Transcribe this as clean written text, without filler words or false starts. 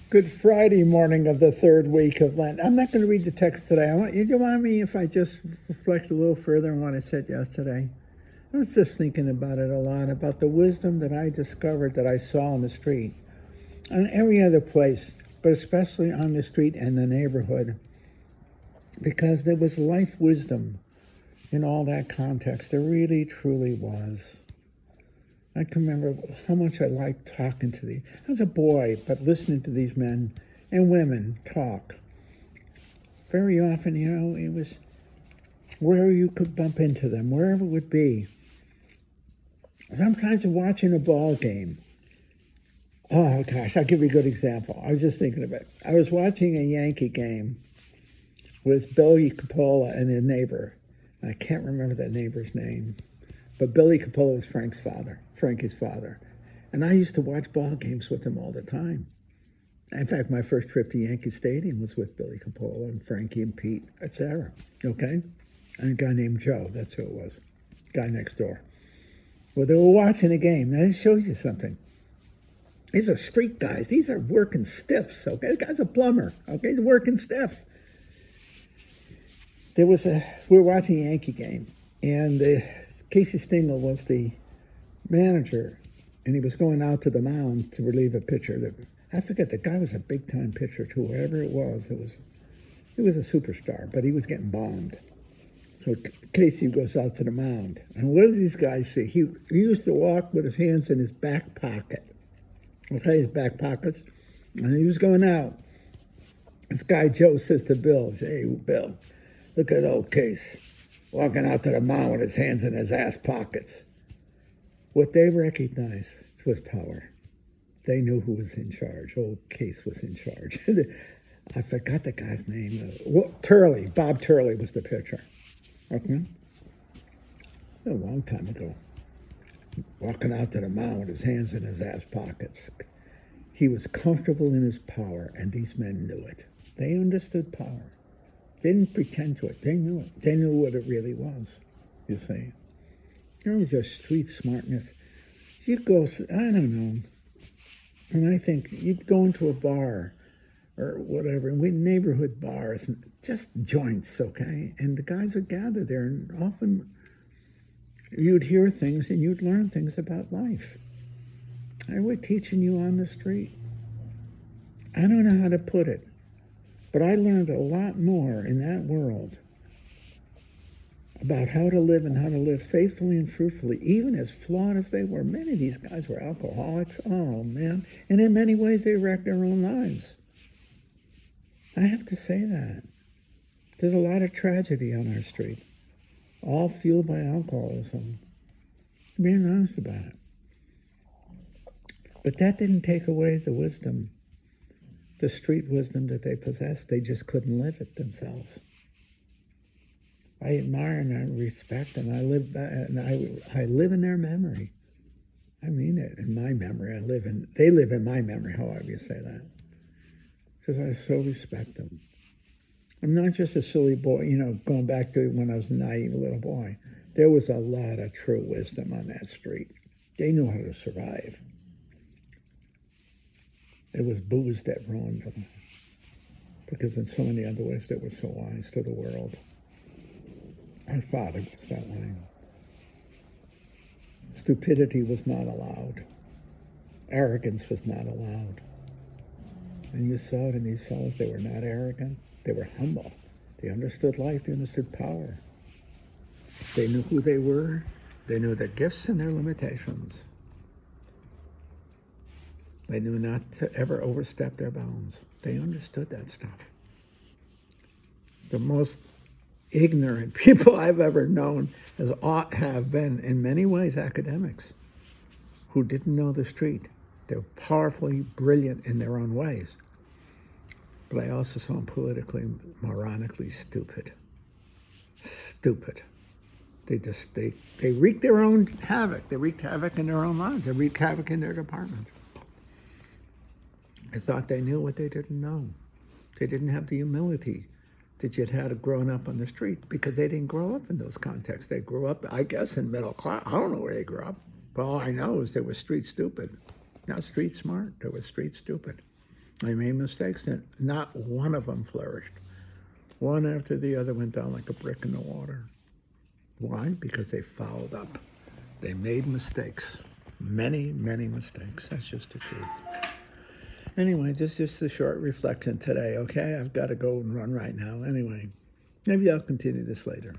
Good Friday morning of the third week of Lent. I'm not going to read the text today. You want me if I just reflect a little further on what I said yesterday? I was just thinking about it a lot, about the wisdom that I discovered that I saw on the street, on every other place, but especially on the street and the neighborhood, because there was life wisdom in all that context. There really, truly was. I can remember how much I liked talking to these. I was a boy, but listening to these men and women talk. Very often, it was where you could bump into them, wherever it would be. Sometimes watching a ball game. Oh, gosh, I'll give you a good example. I was just thinking of it. I was watching a Yankee game with Billy Coppola and a neighbor. I can't remember that neighbor's name. But Billy Coppola was Frankie's father. And I used to watch ball games with him all the time. In fact, my first trip to Yankee Stadium was with Billy Coppola and Frankie and Pete, etc. Okay? And a guy named Joe, that's who it was. Guy next door. Well, they were watching a game. Now, this shows you something. These are street guys. These are working stiffs, okay? The guy's a plumber, okay? He's working stiff. We were watching a Yankee game, and Casey Stengel was the manager, and he was going out to the mound to relieve a pitcher. I forget, the guy was a big-time pitcher, too. Whoever it was a superstar, but he was getting bombed. So Casey goes out to the mound. And what did these guys see? He used to walk with his hands in his back pocket. Okay, his back pockets. And he was going out. This guy, Joe, says to Bill, "Hey, Bill, look at old Case walking out to the mound with his hands in his ass pockets." What they recognized was power. They knew who was in charge. Old Case was in charge. I forgot the guy's name. Turley. Bob Turley was the pitcher. Okay? A long time ago. Walking out to the mound with his hands in his ass pockets. He was comfortable in his power, and these men knew it. They understood power. They didn't pretend to it. They knew it. They knew what it really was, you see. It was just street smartness. You go, I don't know, and I think you'd go into a bar or whatever, and we neighborhood bars, just joints, okay? And the guys would gather there, and often you'd hear things and you'd learn things about life. They were teaching you on the street. I don't know how to put it, but I learned a lot more in that world about how to live and how to live faithfully and fruitfully, even as flawed as they were. Many of these guys were alcoholics. Oh, man. And in many ways, they wrecked their own lives. I have to say that. There's a lot of tragedy on our street, all fueled by alcoholism. Being honest about it. But that didn't take away the wisdom, the street wisdom that they possessed. They just couldn't live it themselves. I admire and I respect, and I live in their memory. I mean it, in my memory. They live in my memory, however you say that. Because I so respect them. I'm not just a silly boy, going back to when I was a naive little boy. There was a lot of true wisdom on that street. They knew how to survive. It was booze that ruined them. Because in so many other ways, they were so wise to the world. My father was that way. Stupidity was not allowed. Arrogance was not allowed. And you saw it in these fellows. They were not arrogant. They were humble. They understood life. They understood power. They knew who they were. They knew their gifts and their limitations. They knew not to ever overstep their bounds. They understood that stuff. The most ignorant people I've ever known have been, in many ways, academics who didn't know the street. They're powerfully brilliant in their own ways. But I also saw them politically, moronically stupid. Stupid. They wreaked their own havoc. They wreaked havoc in their own lives. They wreaked havoc in their departments. I thought they knew what they didn't know. They didn't have the humility that you'd had growing up on the street, because they didn't grow up in those contexts. They grew up, I guess, in middle class. I don't know where they grew up. But all I know is they were street stupid. Not street smart. They were street stupid. They made mistakes, and not one of them flourished. One after the other went down like a brick in the water. Why? Because they fouled up. They made mistakes. Many, many mistakes. That's just the truth. Anyway, just a short reflection today, okay? I've got to go and run right now. Anyway, maybe I'll continue this later.